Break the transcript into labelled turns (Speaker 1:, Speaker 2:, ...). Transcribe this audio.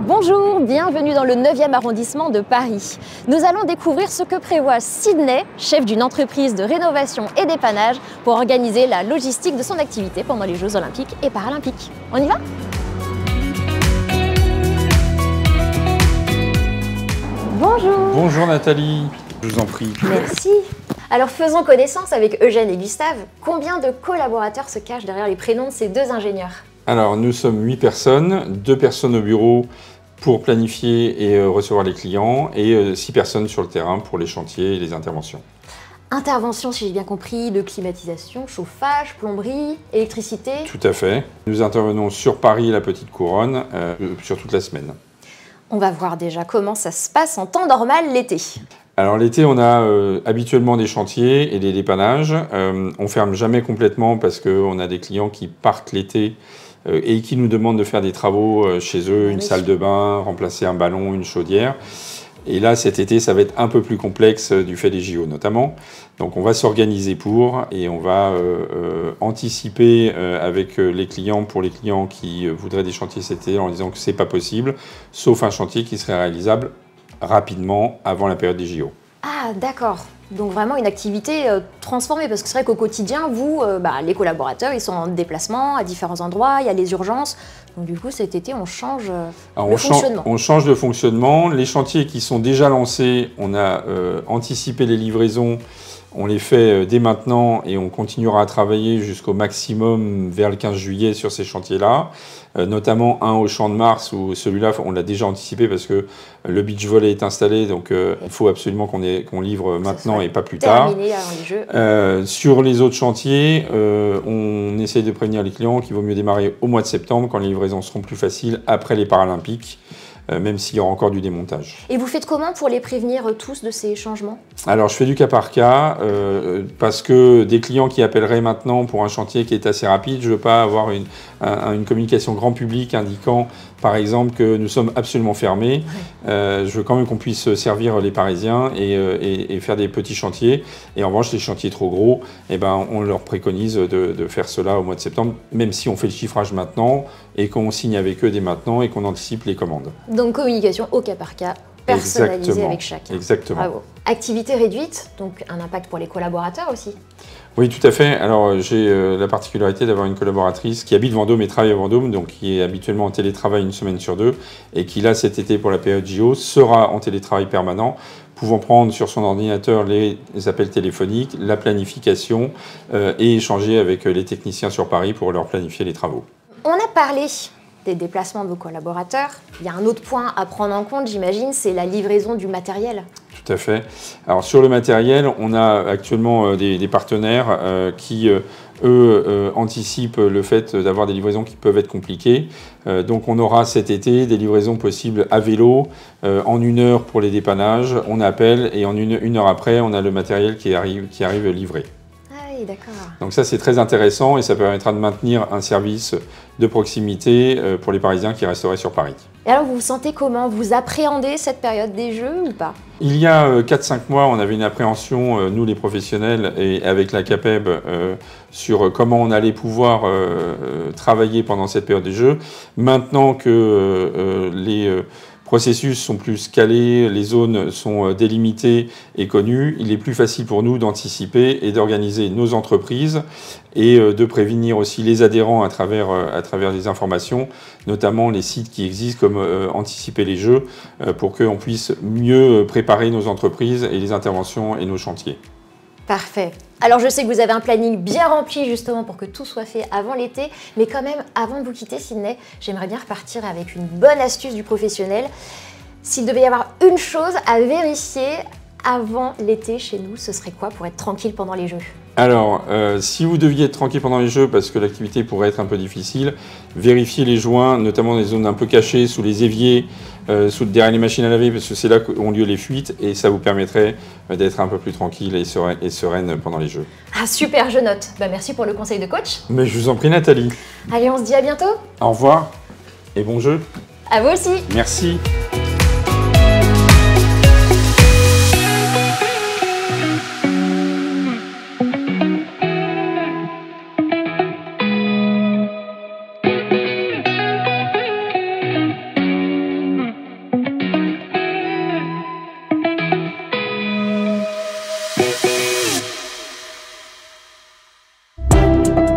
Speaker 1: Bonjour, bienvenue dans le 9e arrondissement de Paris. Nous allons découvrir ce que prévoit Sydney, chef d'une entreprise de rénovation et dépannage, pour organiser la logistique de son activité pendant les Jeux Olympiques et Paralympiques. On y va ? Bonjour.
Speaker 2: Bonjour Nathalie, je vous en prie.
Speaker 1: Merci. Alors faisons connaissance avec Eugène et Gustave. Combien de collaborateurs se cachent derrière les prénoms de ces deux ingénieurs ?
Speaker 2: Alors nous sommes 8 personnes, 2 personnes au bureau pour planifier et recevoir les clients et 6 personnes sur le terrain pour les chantiers et les interventions.
Speaker 1: Intervention, si j'ai bien compris, de climatisation, chauffage, plomberie, électricité.
Speaker 2: Tout à fait. Nous intervenons sur Paris et la Petite Couronne sur toute la semaine.
Speaker 1: On va voir déjà comment ça se passe en temps normal l'été.
Speaker 2: Alors l'été, on a habituellement des chantiers et des dépannages. On ferme jamais complètement parce qu'on a des clients qui partent l'été et qui nous demandent de faire des travaux chez eux, une salle de bain, remplacer un ballon, une chaudière. Et là, cet été, ça va être un peu plus complexe du fait des JO notamment. Donc on va s'organiser pour et on va anticiper avec les clients, pour les clients qui voudraient des chantiers cet été, en disant que c'est pas possible, sauf un chantier qui serait réalisable rapidement avant la période des JO.
Speaker 1: Ah d'accord, donc vraiment une activité transformée, parce que c'est vrai qu'au quotidien, vous, les collaborateurs, ils sont en déplacement à différents endroits, il y a les urgences, donc du coup cet été on change le fonctionnement.
Speaker 2: On change de fonctionnement, les chantiers qui sont déjà lancés, on a anticipé les livraisons, on les fait dès maintenant et on continuera à travailler jusqu'au maximum vers le 15 juillet sur ces chantiers-là, notamment un au Champ de Mars où celui-là on l'a déjà anticipé parce que le beach volley est installé, donc il faut absolument qu'on livre maintenant et pas plus tard.
Speaker 1: Terminé avant les Jeux.
Speaker 2: Sur les autres chantiers, on essaye de prévenir les clients qu'il vaut mieux démarrer au mois de septembre quand les livraisons seront plus faciles après les Paralympiques. Même s'il y aura encore du démontage.
Speaker 1: Et vous faites comment pour les prévenir tous de ces changements ?
Speaker 2: Alors je fais du cas par cas, parce que des clients qui appelleraient maintenant pour un chantier qui est assez rapide, je ne veux pas avoir une communication grand public indiquant par exemple que nous sommes absolument fermés. Je veux quand même qu'on puisse servir les Parisiens et faire des petits chantiers. Et en revanche, les chantiers trop gros, on leur préconise de faire cela au mois de septembre, même si on fait le chiffrage maintenant et qu'on signe avec eux dès maintenant et qu'on anticipe les commandes.
Speaker 1: Donc communication au cas par cas, personnalisée avec chacun.
Speaker 2: Exactement.
Speaker 1: Bravo. Activité réduite, donc un impact pour les collaborateurs aussi.
Speaker 2: Oui, tout à fait. Alors, j'ai la particularité d'avoir une collaboratrice qui habite Vendôme et travaille à Vendôme, donc qui est habituellement en télétravail une semaine sur 2, et qui, là, cet été, pour la période JO, sera en télétravail permanent, pouvant prendre sur son ordinateur les appels téléphoniques, la planification, et échanger avec les techniciens sur Paris pour leur planifier les travaux.
Speaker 1: On a parlé des déplacements de vos collaborateurs. Il y a un autre point à prendre en compte, j'imagine, c'est la livraison du matériel.
Speaker 2: Tout à fait. Alors sur le matériel, on a actuellement des partenaires qui, eux, anticipent le fait d'avoir des livraisons qui peuvent être compliquées. Donc on aura cet été des livraisons possibles à vélo, en 1 heure pour les dépannages, on appelle et en une heure après, on a le matériel qui arrive livré.
Speaker 1: D'accord.
Speaker 2: Donc ça c'est très intéressant et ça permettra de maintenir un service de proximité pour les Parisiens qui resteraient sur Paris.
Speaker 1: Et alors vous vous sentez comment ? Vous appréhendez cette période des Jeux ou pas ?
Speaker 2: Il y a 4-5 mois, on avait une appréhension, nous les professionnels et avec la CAPEB, sur comment on allait pouvoir travailler pendant cette période des Jeux. Maintenant que les processus sont plus calés, les zones sont délimitées et connues, il est plus facile pour nous d'anticiper et d'organiser nos entreprises et de prévenir aussi les adhérents à travers des informations, notamment les sites qui existent comme Anticiper les Jeux, pour qu'on puisse mieux préparer nos entreprises et les interventions et nos chantiers.
Speaker 1: Parfait. Alors je sais que vous avez un planning bien rempli justement pour que tout soit fait avant l'été, mais quand même, avant de vous quitter Sydney, j'aimerais bien repartir avec une bonne astuce du professionnel. S'il devait y avoir une chose à vérifier avant l'été chez nous, ce serait quoi pour être tranquille pendant les Jeux ?
Speaker 2: Alors, si vous deviez être tranquille pendant les Jeux, parce que l'activité pourrait être un peu difficile, vérifiez les joints, notamment dans les zones un peu cachées, sous les éviers, derrière les machines à laver, parce que c'est là qu'ont lieu les fuites, et ça vous permettrait d'être un peu plus tranquille et sereine pendant les Jeux.
Speaker 1: Ah super, je note. Merci pour le conseil de coach.
Speaker 2: Mais je vous en prie Nathalie.
Speaker 1: Allez, on se dit à bientôt.
Speaker 2: Au revoir et bon jeu.
Speaker 1: À vous aussi.
Speaker 2: Merci.
Speaker 1: Ciao.